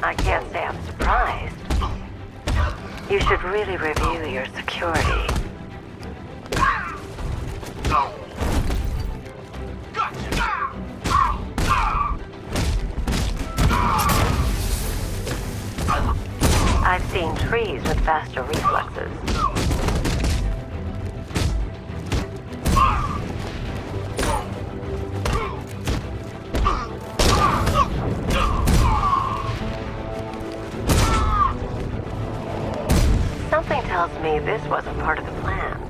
I can't say I'm surprised. You should really review your security. I've seen trees with faster reflexes. Something tells me this wasn't part of the plan.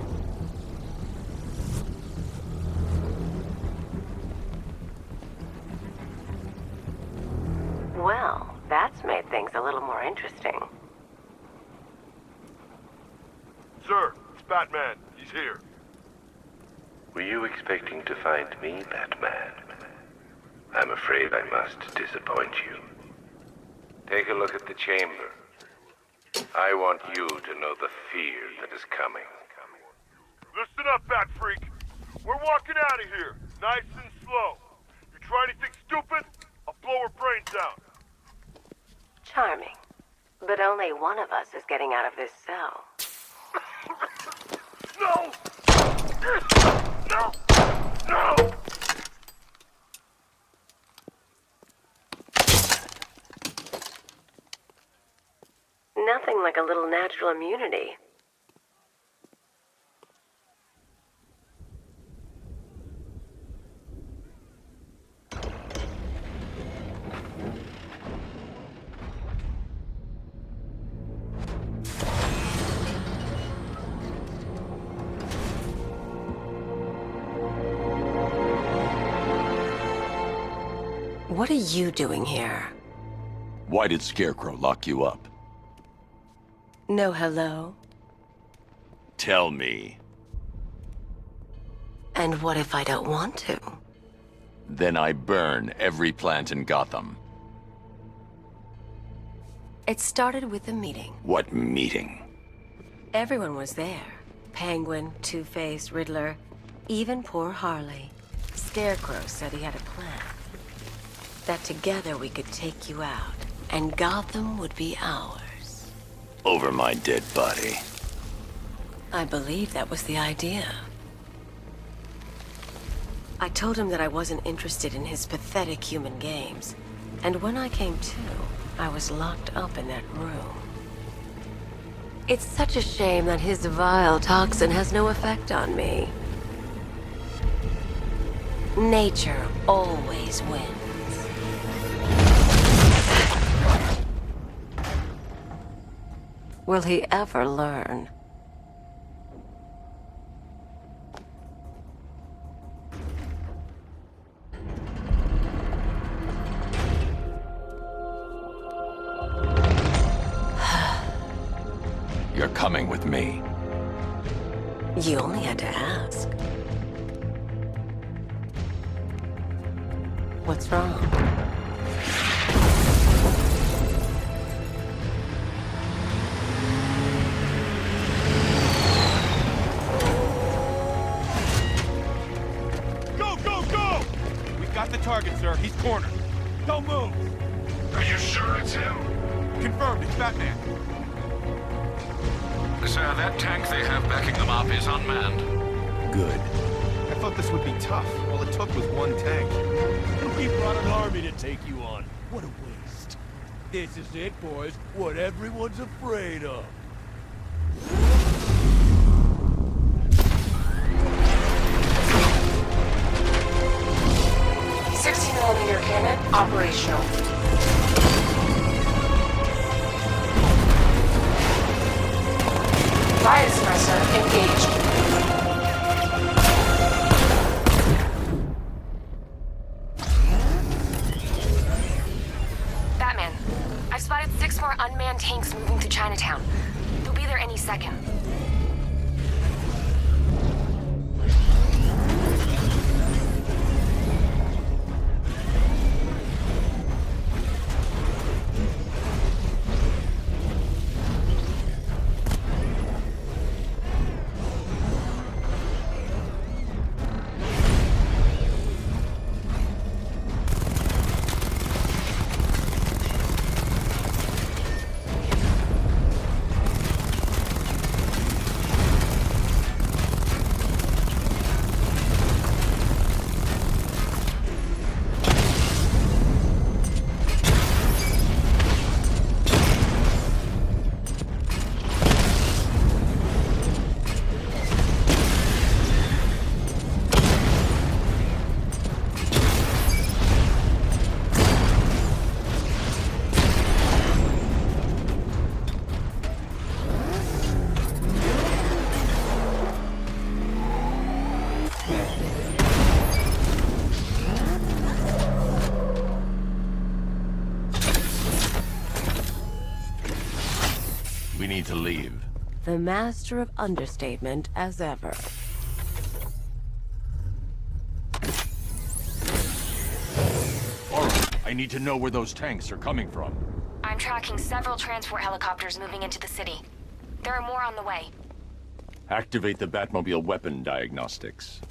Well, that's made things a little more interesting. Sir, it's Batman. He's here. Were you expecting to find me, Batman? I'm afraid I must disappoint you. Take a look at the chamber. I want you to know the fear that is coming. Listen up, Bat Freak. We're walking out of here, nice and slow. You try anything stupid, I'll blow her brains out. Charming. But only one of us is getting out of this cell. No! No! No! Nothing like a little natural immunity. What are you doing here? Why did Scarecrow lock you up? No hello? Tell me. And what if I don't want to? Then I burn every plant in Gotham. It started with a meeting. What meeting? Everyone was there. Penguin, Two-Face, Riddler, even poor Harley. Scarecrow said he had a plan. That together we could take you out, and Gotham would be ours. Over my dead body. I believe that was the idea. I told him that I wasn't interested in his pathetic human games, and when I came to, I was locked up in that room. It's such a shame that his vile toxin has no effect on me. Nature always wins. Will he ever learn? You're coming with me. You only had to ask. What's wrong? Got the target, sir. He's cornered. Don't move. Are you sure it's him? Confirmed. It's Batman. Sir, that tank they have backing them up is unmanned. Good. I thought this would be tough. All it took was one tank. We brought an army to take you on. What a waste. This is it, boys. What everyone's afraid of. 16mm cannon operational. Riot suppressor engaged. Batman, I've spotted 6 more unmanned tanks moving to Chinatown. They'll be there any second. We need to leave. The master of understatement as ever. Alright, I need to know where those tanks are coming from. I'm tracking several transport helicopters moving into the city. There are more on the way. Activate the Batmobile weapon diagnostics.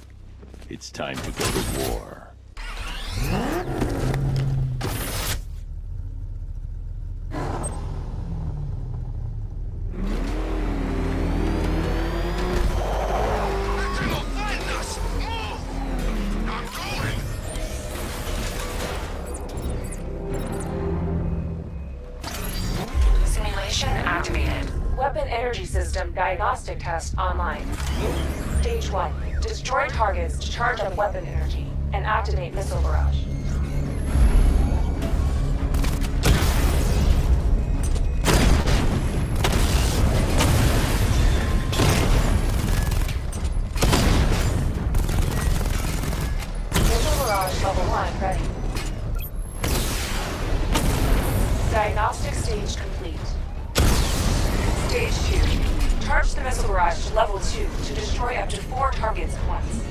It's time to go to war. Simulation activated. Weapon energy system diagnostic test online. Stage 1. Destroy targets to charge up weapon energy and activate missile barrage. Missile barrage level 1 ready. Diagnostic stage complete. Stage 2. Charge the missile barrage to level 2 to destroy up to 4 targets at once.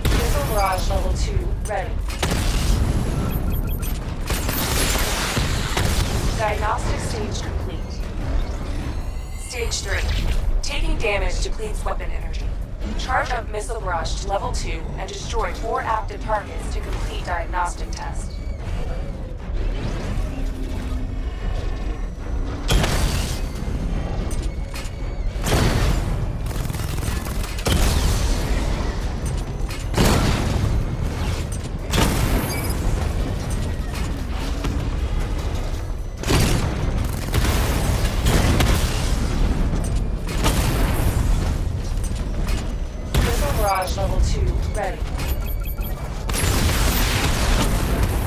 Missile barrage level 2 ready. Diagnostic stage complete. Stage 3. Taking damage depletes weapon energy. Charge up missile barrage to level 2 and destroy 4 active targets to complete diagnostic test. Barrage level 2 ready.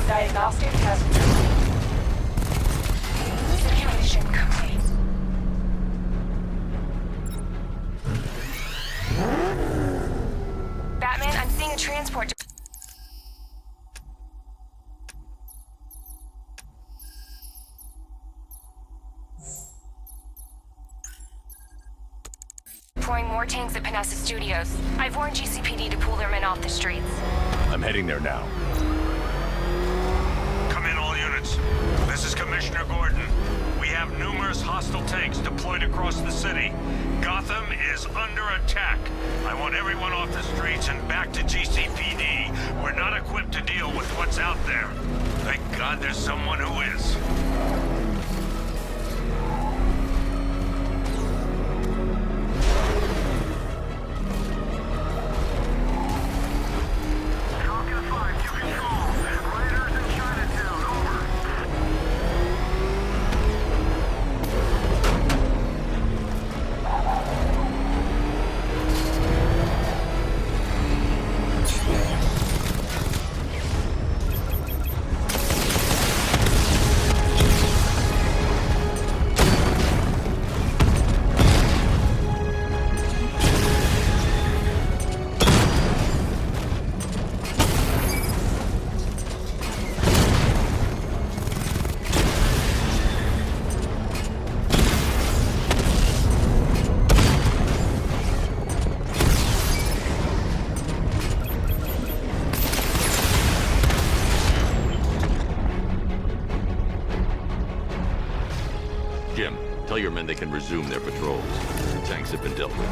Diagnostic test complete. Simulation complete. Batman, I'm seeing a transport. Deploying more tanks at Panessa Studios. I've warned GCPD to pull their men off the streets. I'm heading there now. Come in, all units. This is Commissioner Gordon. We have numerous hostile tanks deployed across the city. Gotham is under attack. I want everyone off the streets and back to GCPD. We're not equipped to deal with what's out there. Thank God there's someone who is. Jim, tell your men they can resume their patrols. The tanks have been dealt with.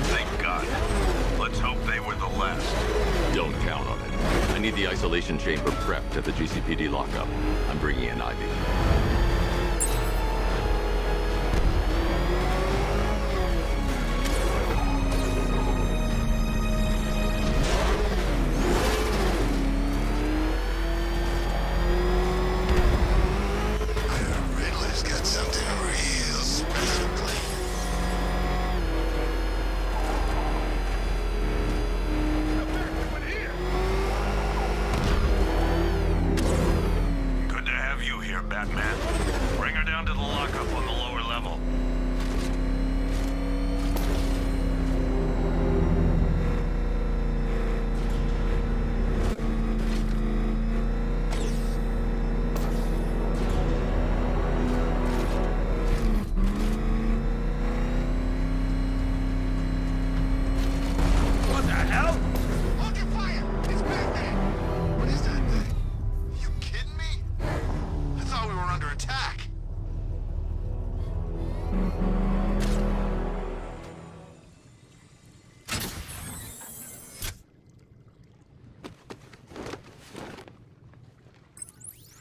Thank God. Let's hope they were the last. Don't count on it. I need the isolation chamber prepped at the GCPD lockup. I'm bringing in Ivy. Riddler's got something real special planned. Good to have you here, Batman. the lockup on the lower level. What the hell? Hold your fire! It's Batman! What is that thing? Are you kidding me? I thought we were under attack.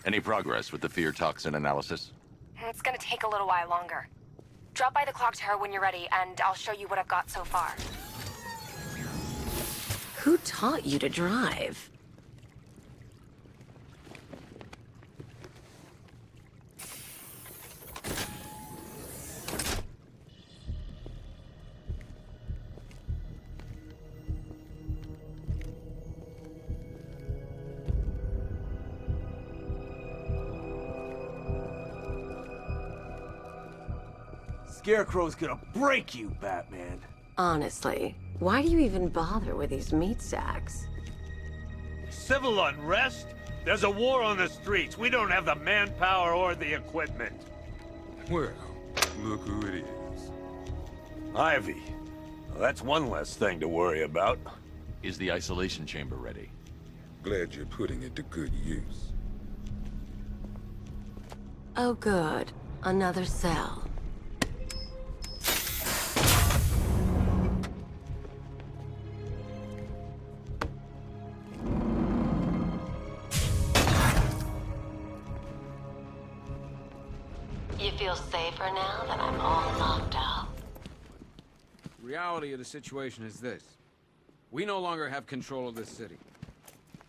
Any progress with the fear toxin analysis? It's gonna take a little while longer. Drop by the clock tower when you're ready, and I'll show you what I've got so far. Who taught you to drive? Scarecrow's gonna break you, Batman. Honestly, why do you even bother with these meat sacks? Civil unrest? There's a war on the streets. We don't have the manpower or the equipment. Well, look who it is. Ivy. Well, that's one less thing to worry about. Is the isolation chamber ready? Glad you're putting it to good use. Oh good, another cell. You feel safer now that I'm all locked up? The reality of the situation is this. We no longer have control of this city.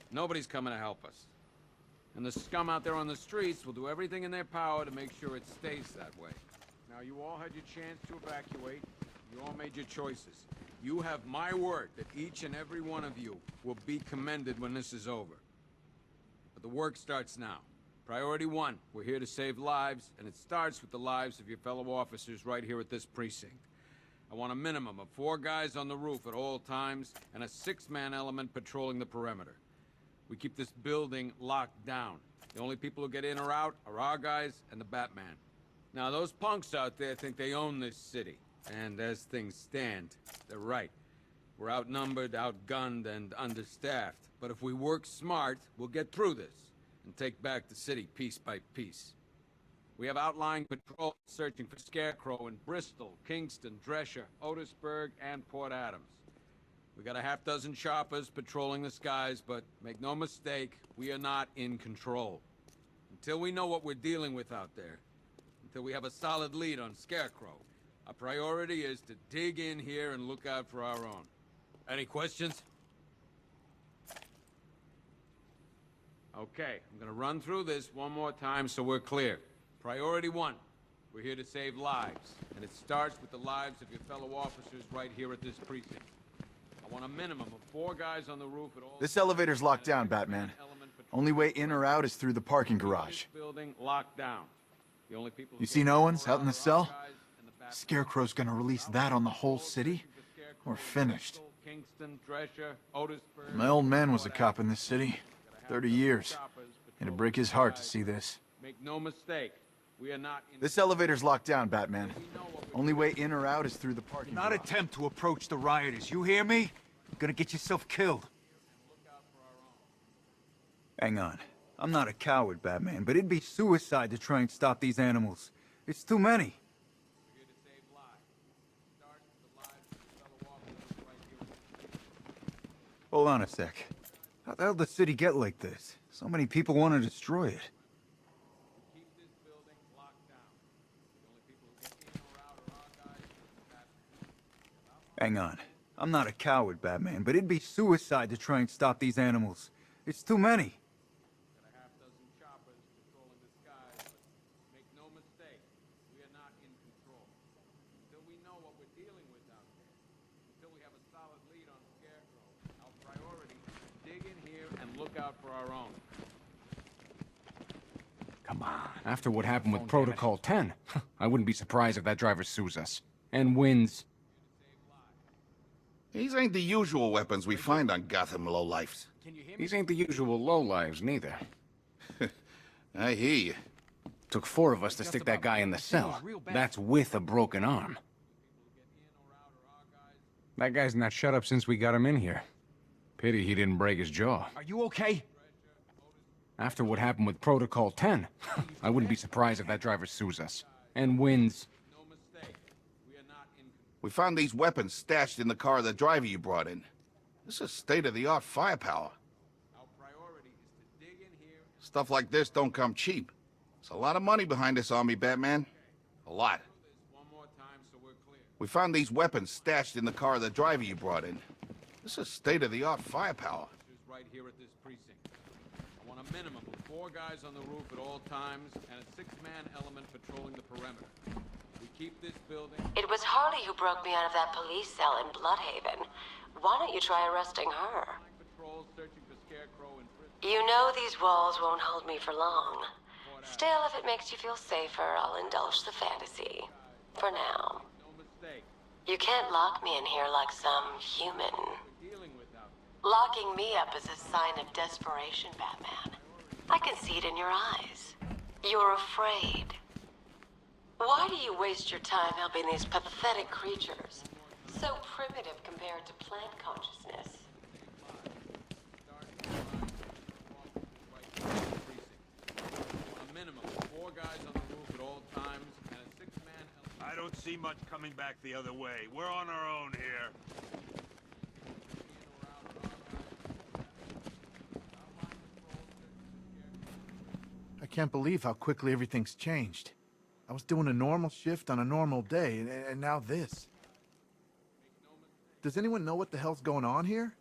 Nobody's coming to help us. And the scum out there on the streets will do everything in their power to make sure it stays that way. Now, you all had your chance to evacuate. You all made your choices. You have my word that each and every one of you will be commended when this is over. But the work starts now. Priority one, we're here to save lives, and it starts with the lives of your fellow officers right here at this precinct. I want a minimum of 4 guys on the roof at all times, and a 6-man element patrolling the perimeter. We keep this building locked down. The only people who get in or out are our guys and the Batman. Now, those punks out there think they own this city, and as things stand, they're right. We're outnumbered, outgunned, and understaffed. But if we work smart, we'll get through this and take back the city piece by piece. We have outlying patrols searching for Scarecrow in Bristol, Kingston, Drescher, Otisburg, and Port Adams. We got a half-dozen choppers patrolling the skies, but make no mistake, we are not in control. Until we know what we're dealing with out there, until we have a solid lead on Scarecrow, our priority is to dig in here and look out for our own. Any questions? Okay, I'm gonna run through this one more time so we're clear. Priority one, we're here to save lives, and it starts with the lives of your fellow officers right here at this precinct. I want a minimum of 4 guys on the roof at all. This elevator's locked down, Batman. Only way in or out is through the parking garage. Building locked down. The only people You see no one's out in the cell? Scarecrow's gonna release that on the whole city? We're finished. Kingston, Drescher, Otisburg. My old man was a cop in this city. 30 years. It'd break his heart to see this. Make no mistake, we are not in... This elevator's locked down, Batman. Only way in or out is through the parking Not garage. attempt to approach the rioters, you hear me? You're gonna get yourself killed. Hang on. I'm not a coward, Batman, but it'd be suicide to try and stop these animals. It's too many. Hold on a sec. How the hell did the city get like this? So many people want to destroy it. Hang on. I'm not a coward, Batman, but it'd be suicide to try and stop these animals. It's too many. Come on. After what happened with Protocol 10, I wouldn't be surprised if that driver sues us. And wins. These ain't the usual weapons we find on Gotham lowlifes. These ain't the usual lowlives, neither. I hear you. Took 4 of us to stick that guy in the cell. That's with a broken arm. That guy's not shut up since we got him in here. Pity he didn't break his jaw. Are you okay? After what happened with Protocol 10, I wouldn't be surprised if that driver sues us. And wins. We found these weapons stashed in the car of the driver you brought in. This is state-of-the-art firepower. Stuff like this don't come cheap. There's a lot of money behind this army, Batman. A lot. We found these weapons stashed in the car of the driver you brought in. This is state-of-the-art firepower. Right here at this precinct. I want a minimum of 4 guys on the roof at all times and a 6-man element patrolling the perimeter. We keep this building... It was Harley who broke me out of that police cell in Bloodhaven. Why don't you try arresting her? Patrols searching for Scarecrow in prison. You know these walls won't hold me for long. Still, if it makes you feel safer, I'll indulge the fantasy. For now. You can't lock me in here like some human. Locking me up is a sign of desperation, Batman. I can see it in your eyes. You're afraid. Why do you waste your time helping these pathetic creatures? So primitive compared to plant consciousness. A minimum of 4 guys on the roof at all times and a 6-man element. I don't see much coming back the other way. We're on our own here. I can't believe how quickly everything's changed. I was doing a normal shift on a normal day, and now this. Does anyone know what the hell's going on here?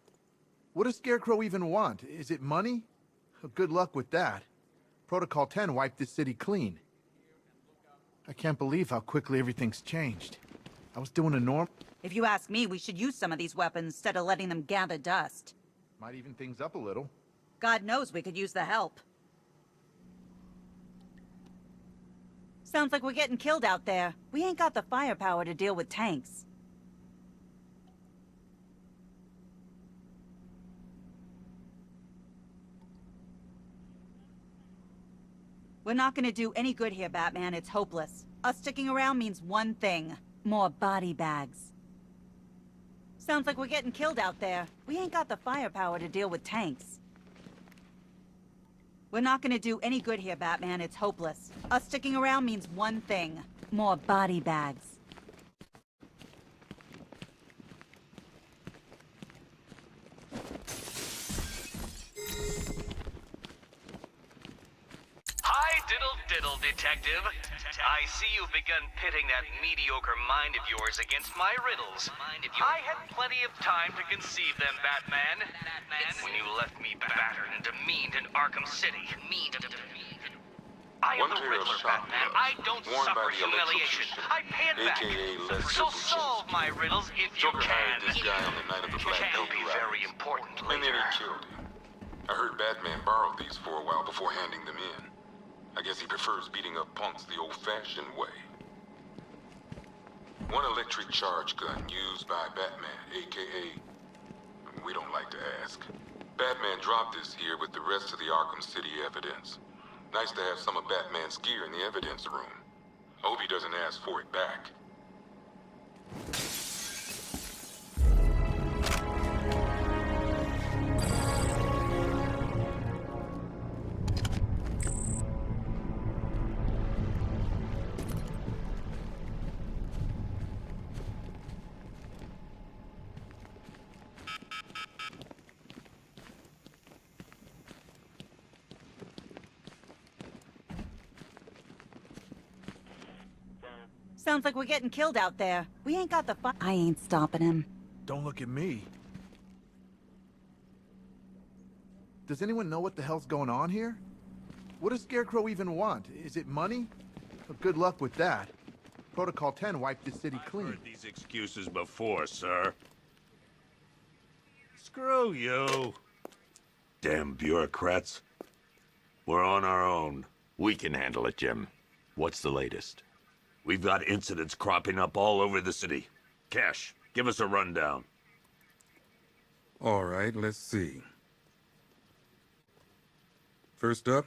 What does Scarecrow even want? Is it money? Good luck with that. Protocol 10 wiped this city clean. I can't believe how quickly everything's changed. I was doing a norm... If you ask me, we should use some of these weapons instead of letting them gather dust. Might even things up a little. God knows we could use the help. Sounds like we're getting killed out there. We ain't got the firepower to deal with tanks. We're not gonna do any good here, Batman. It's hopeless. Us sticking around means one thing. More body bags. Sounds like we're getting killed out there. We ain't got the firepower to deal with tanks. We're not gonna do any good here, Batman. It's hopeless. Us sticking around means one thing. More body bags. Hi, diddle, detective. I see you've begun pitting that mediocre mind of yours against my riddles. I had plenty of time to conceive them, Batman. When you left me battered and demeaned in Arkham City. I am the Riddler, Batman. I don't suffer humiliation. I pay it back. So solve my riddles if you can. Can be very important later. And then he killed him. I heard Batman borrowed these for a while before handing them in. I guess he prefers beating up punks the old-fashioned way. One electric charge gun used by Batman, a.k.a. we don't like to ask. Batman dropped this here with the rest of the Arkham City evidence. Nice to have some of Batman's gear in the evidence room. I hope he doesn't ask for it back. Sounds like we're getting killed out there. We ain't got the I ain't stopping him. Don't look at me. Does anyone know what the hell's going on here? What does Scarecrow even want? Is it money? Good luck with that. Protocol 10 wiped this city clean. I've heard these excuses before, sir. Screw you. Damn bureaucrats. We're on our own. We can handle it, Jim. What's the latest? We've got incidents cropping up all over the city. Cash, give us a rundown. All right, let's see. First up,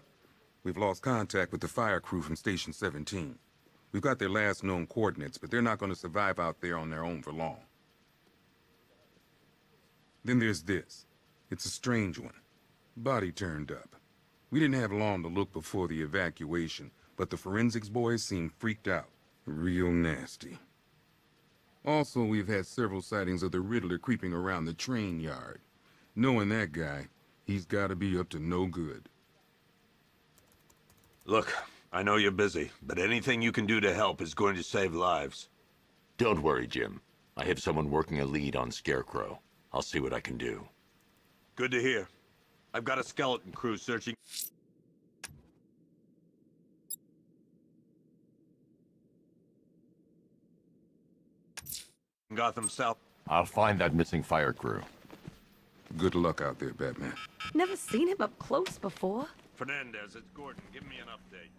we've lost contact with the fire crew from Station 17. We've got their last known coordinates, but they're not going to survive out there on their own for long. Then there's this. It's a strange one. Body turned up. We didn't have long to look before the evacuation, but the forensics boys seemed freaked out. Real nasty. Also, we've had several sightings of the Riddler creeping around the train yard. Knowing that guy, he's got to be up to no good. Look, I know you're busy, but anything you can do to help is going to save lives. Don't worry, Jim. I have someone working a lead on Scarecrow. I'll see what I can do. Good to hear. I've got a skeleton crew searching... Gotham South. I'll find that missing fire crew. Good luck out there, Batman. Never seen him up close before. Fernandez, it's Gordon. Give me an update.